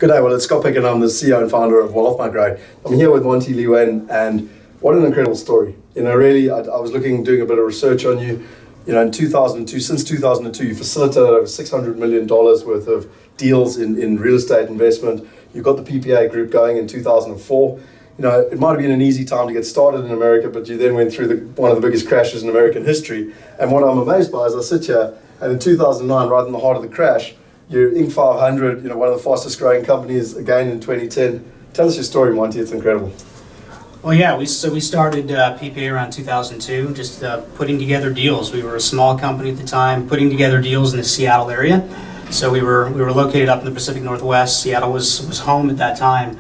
Good day. Well, it's Scott Picken. I'm the CEO and founder of Migrate. I'm here with Monty Lee-Wen, and what an incredible story. Really, I was doing a bit of research on you. In 2002, since 2002, you facilitated over $600 million worth of deals in real estate investment. You got the PPA Group going in 2004. It might have been an easy time to get started in America, but you then went through one of the biggest crashes in American history. And what I'm amazed by is I sit here, and in 2009, right in the heart of the crash, you're Inc. 500, one of the fastest growing companies again in 2010. Tell us your story, Monty. It's incredible. Well, yeah, we started PPA around 2002, just putting together deals. We were a small company at the time, putting together deals in the Seattle area. So we were located up in the Pacific Northwest. Seattle was home at that time.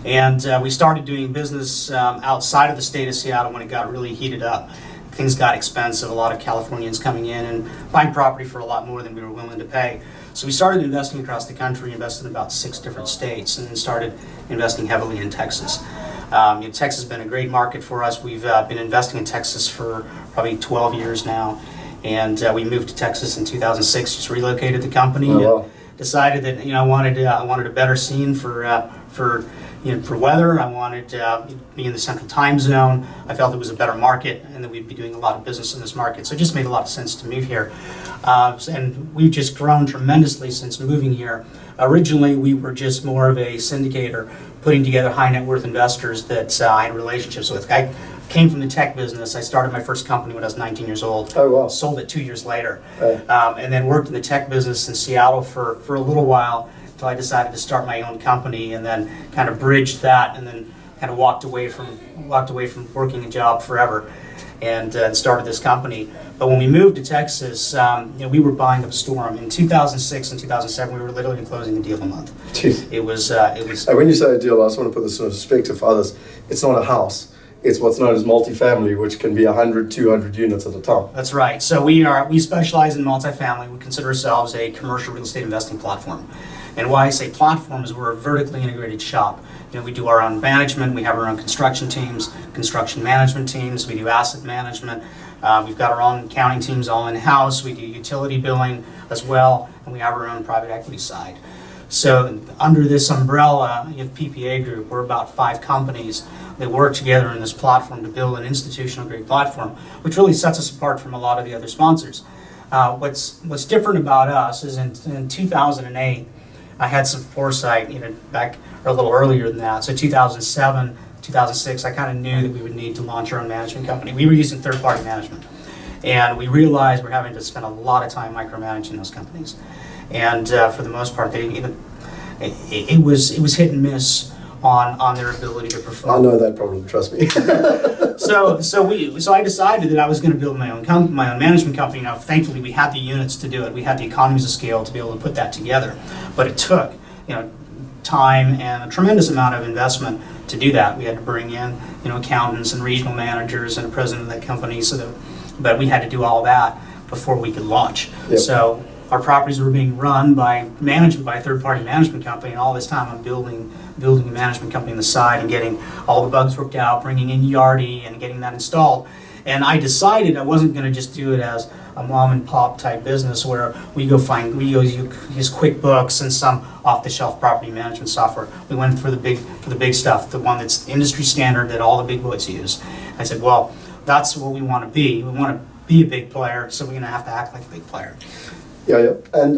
And we started doing business outside of the state of Seattle when it got really heated up. Things got expensive, a lot of Californians coming in and buying property for a lot more than we were willing to pay. So we started investing across the country, invested in about 6 different states, and then started investing heavily in Texas. Texas has been a great market for us. We've been investing in Texas for probably 12 years now. And we moved to Texas in 2006, just relocated the company. Oh, wow. Decided that I wanted a better scene for weather. I wanted to be in the central time zone. I felt it was a better market and that we'd be doing a lot of business in this market. So it just made a lot of sense to move here. And we've just grown tremendously since moving here. Originally, we were just more of a syndicator, putting together high net worth investors that I had relationships with. I came from the tech business. I started my first company when I was 19 years old. Oh, wow. Sold it 2 years later. Hey. And then worked in the tech business in Seattle for a little while until I decided to start my own company, and then kind of bridged that, and then kind of walked away from working a job forever, and started this company. But when we moved to Texas, we were buying up a storm. In 2006 and 2007, we were literally closing a deal a month. Jeez. It was. Hey, when you say a deal, I just want to put this in perspective for others. It's not a house. It's what's known as multifamily, which can be 100, 200 units at a time. That's right. So we specialize in multifamily. We consider ourselves a commercial real estate investing platform. And why I say platform is we're a vertically integrated shop. We do our own management. We have our own construction teams, construction management teams. We do asset management. We've got our own accounting teams all in-house. We do utility billing as well, and we have our own private equity side. So under this umbrella of PPA Group, we're about 5 companies that work together in this platform to build an institutional grade platform, which really sets us apart from a lot of the other sponsors. What's different about us is in 2008, I had some foresight, back or a little earlier than that. So 2007, 2006, I kind of knew that we would need to launch our own management company. We were using third-party management, and we realized we're having to spend a lot of time micromanaging those companies. And for the most part, it was hit and miss on their ability to perform. I know that problem. Trust me. So I decided that I was going to build my own management company. Now, thankfully, we had the units to do it. We had the economies of scale to be able to put that together. But it took, time and a tremendous amount of investment to do that. We had to bring in, accountants and regional managers and a president of that company. But we had to do all that before we could launch. Yep. So our properties were being run by a third-party management company, and all this time I'm building a management company on the side and getting all the bugs worked out, bringing in Yardi and getting that installed. And I decided I wasn't going to just do it as a mom and pop type business where we use QuickBooks and some off-the-shelf property management software. We went for the big stuff, the one that's industry standard that all the big boys use. I said, well, that's what we want to be. We want to be a big player, so we're going to have to act like a big player. Yeah. And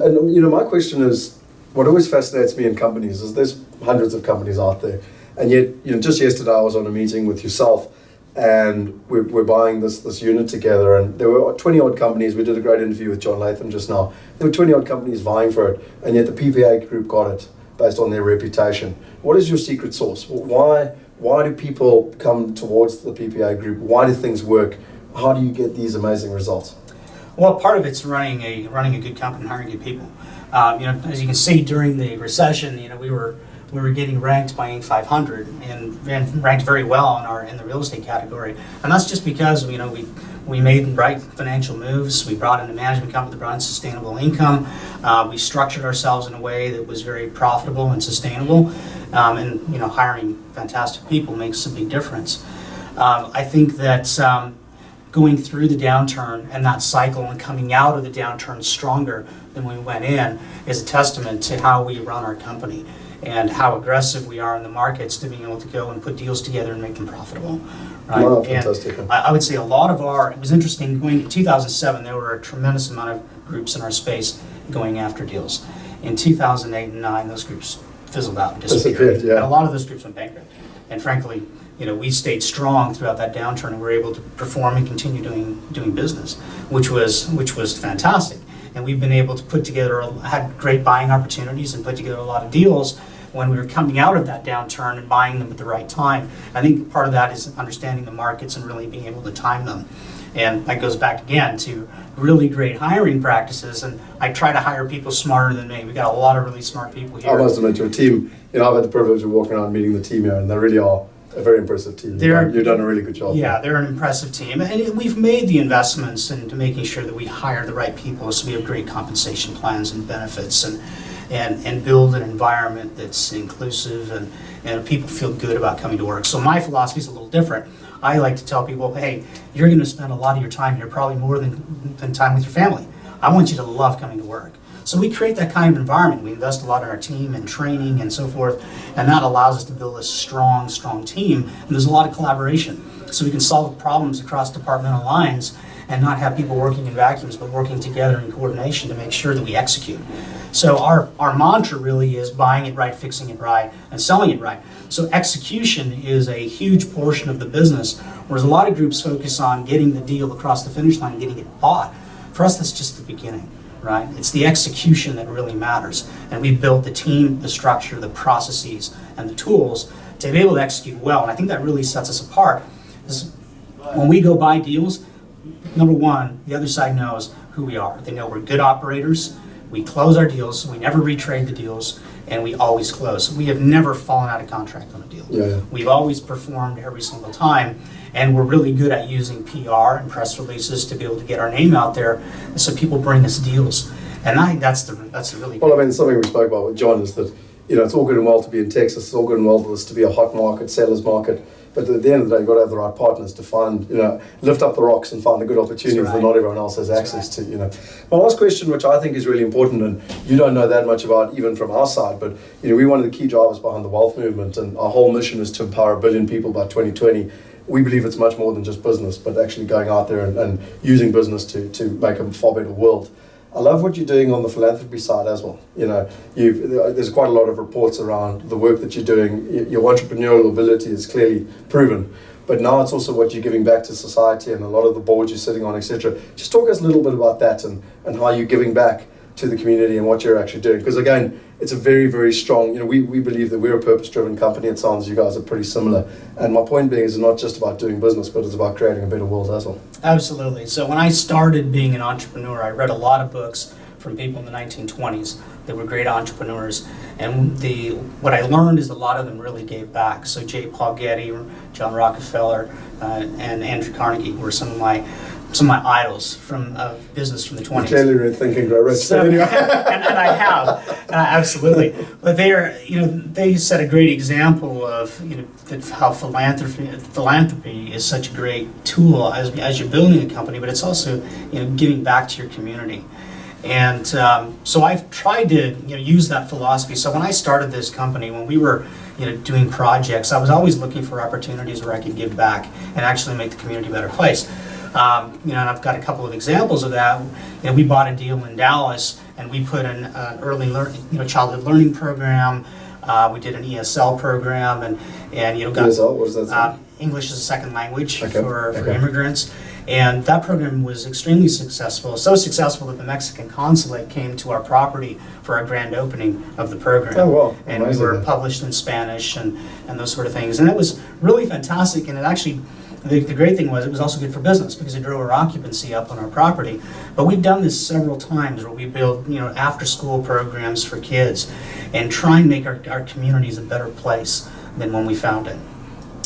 my question is, what always fascinates me in companies is there's hundreds of companies out there, and yet, just yesterday I was on a meeting with yourself, and we're buying this unit together, and there were 20 odd companies. We did a great interview with John Latham just now. There were 20 odd companies vying for it, and yet the PPA Group got it based on their reputation. What is your secret sauce? Why do people come towards the PPA Group? Why do things work? How do you get these amazing results? Well, part of it's running a good company and hiring good people. As you can see, during the recession, we were getting ranked by Inc. 500 and ranked very well in the real estate category. And that's just because we made the right financial moves. We brought in a management company that brought in sustainable income. We structured ourselves in a way that was very profitable and sustainable. And hiring fantastic people makes a big difference. I think that going through the downturn and that cycle and coming out of the downturn stronger than when we went in is a testament to how we run our company and how aggressive we are in the markets to being able to go and put deals together and make them profitable. Right? Wow, fantastic. And I would say a lot of it was interesting, going in 2007, there were a tremendous amount of groups in our space going after deals. In 2008 and 2009, those groups fizzled out and disappeared. Yeah. And a lot of those groups went bankrupt. And frankly, we stayed strong throughout that downturn and were able to perform and continue doing business, which was fantastic. And we've been able to put together, had great buying opportunities and put together a lot of deals when we were coming out of that downturn and buying them at the right time. I think part of that is understanding the markets and really being able to time them. And that goes back again to really great hiring practices. And I try to hire people smarter than me. We got a lot of really smart people here. I must admit, your team, I've had the privilege of walking around meeting the team here, and they really are a very impressive team. You've done a really good job. Yeah, they're an impressive team. And we've made the investments into making sure that we hire the right people, so we have great compensation plans and benefits and build an environment that's inclusive and people feel good about coming to work. So my philosophy is a little different. I like to tell people, hey, you're going to spend a lot of your time here, probably more than time with your family. I want you to love coming to work. So we create that kind of environment. We invest a lot in our team and training and so forth, and that allows us to build a strong team, and there's a lot of collaboration. So we can solve problems across departmental lines and not have people working in vacuums, but working together in coordination to make sure that we execute. So our mantra really is buying it right, fixing it right, and selling it right. So execution is a huge portion of the business, whereas a lot of groups focus on getting the deal across the finish line and getting it bought. For us, that's just the beginning, right? It's the execution that really matters. And we've built the team, the structure, the processes, and the tools to be able to execute well. And I think that really sets us apart. When we go buy deals, number one, the other side knows who we are. They know we're good operators. We close our deals, we never retrade the deals, and we always close. We have never fallen out of contract on a deal. Yeah. We've always performed every single time, and we're really good at using PR and press releases to be able to get our name out there, so people bring us deals. And I think that's the really Well, I mean, something we spoke about with John is that, it's all good and well to be in Texas, it's all good and well for this to be a hot market, seller's market, but at the end of the day, you've got to have the right partners to find, lift up the rocks and find the good opportunities that not everyone else has access to, My last question, which I think is really important, and you don't know that much about even from our side, but, we're one of the key drivers behind the wealth movement, and our whole mission is to empower 1 billion people by 2020. We believe it's much more than just business, but actually going out there and using business to make a far better world. I love what you're doing on the philanthropy side as well. There's quite a lot of reports around the work that you're doing. Your entrepreneurial ability is clearly proven, but now it's also what you're giving back to society and a lot of the boards you're sitting on, etc. Just talk us a little bit about that and how you're giving back to the community and what you're actually doing. Because again, it's a very, very strong, we believe that we're a purpose-driven company. It sounds you guys are pretty similar. And my point being is not just about doing business, but it's about creating a better world as well. Absolutely. So when I started being an entrepreneur, I read a lot of books from people in the 1920s that were great entrepreneurs. And what I learned is a lot of them really gave back. So J. Paul Getty, John Rockefeller, and Andrew Carnegie were some of my idols from business from the 20s. Clearly you're thinking grow rich. So, and I have, absolutely. But they set a great example of how philanthropy is such a great tool as you're building a company, but it's also giving back to your community. And so I've tried to use that philosophy. So when I started this company, when we were doing projects, I was always looking for opportunities where I could give back and actually make the community a better place. And I've got a couple of examples of that. We bought a deal in Dallas, and we put an early childhood learning program. We did an ESL program, and got ESL, what does that say? English as a second language for immigrants. And that program was extremely successful, so successful that the Mexican consulate came to our property for our grand opening of the program. Oh, wow. And we were published in Spanish and those sort of things. And it was really fantastic, and it actually, the great thing was it was also good for business because it drove our occupancy up on our property. But we've done this several times where we build after school programs for kids and try and make our communities a better place than when we found it.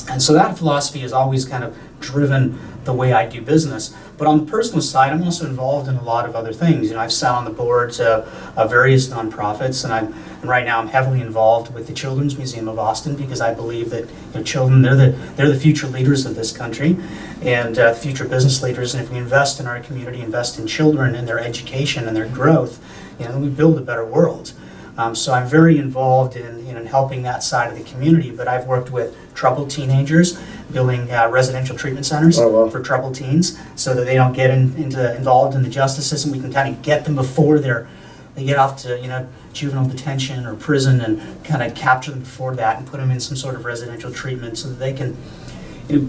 And so that philosophy has always kind of driven the way I do business. But on the personal side, I'm also involved in a lot of other things. I've sat on the boards of various nonprofits, and right now I'm heavily involved with the Children's Museum of Austin, because I believe that children, they're the future leaders of this country, and future business leaders. And if we invest in our community, invest in children and their education and their growth, we build a better world. So I'm very involved in helping that side of the community, but I've worked with troubled teenagers, building residential treatment centers for troubled teens, so that they don't get involved in the justice system. We can kind of get them before they get off to juvenile detention or prison, and kind of capture them before that and put them in some sort of residential treatment, so that they can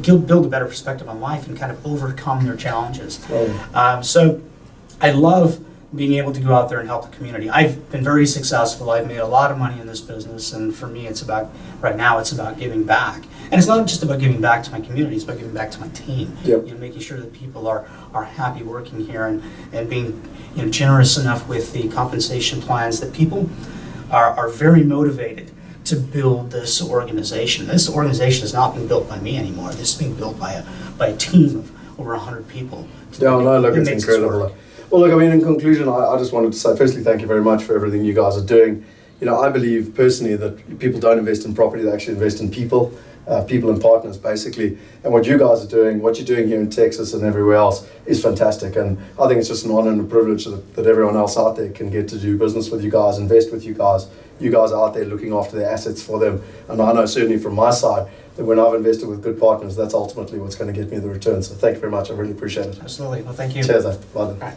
build a better perspective on life and kind of overcome their challenges. So I love being able to go out there and help the community. I've been very successful. I've made a lot of money in this business, and for me, right now it's about giving back. And it's not just about giving back to my community, it's about giving back to my team. Making sure that people are happy working here, and being generous enough with the compensation plans that people are very motivated to build this organization. This organization has not been built by me anymore. This is being built by a team of over 100 people. It's incredible. Well, look, in conclusion, I just wanted to say, firstly, thank you very much for everything you guys are doing. I believe personally that people don't invest in property, they actually invest in people and partners, basically. And what you guys are doing, what you're doing here in Texas and everywhere else, is fantastic. And I think it's just an honor and a privilege that everyone else out there can get to do business with you guys, invest with you guys. You guys are out there looking after their assets for them. And I know certainly from my side that when I've invested with good partners, that's ultimately what's going to get me the return. So thank you very much. I really appreciate it. Absolutely. Well, thank you. Cheers. Bye then. All right.